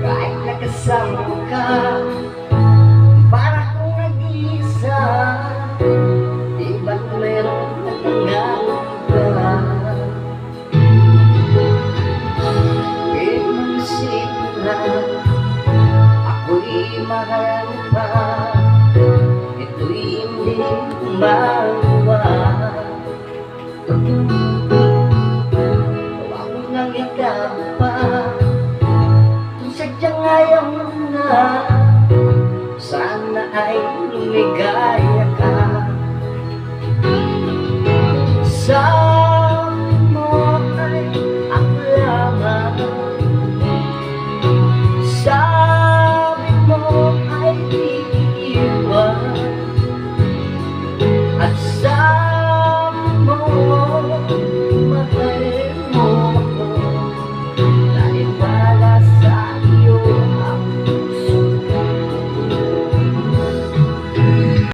Kahit nakasama ka, para kong nag-iisa, di ba't meron natanggap ka? Pinag-isip na ako'y mahal pa, ito'y hindi magawa. Nangyayab pa kung sadyang ayaw mo na, sana ay lumigay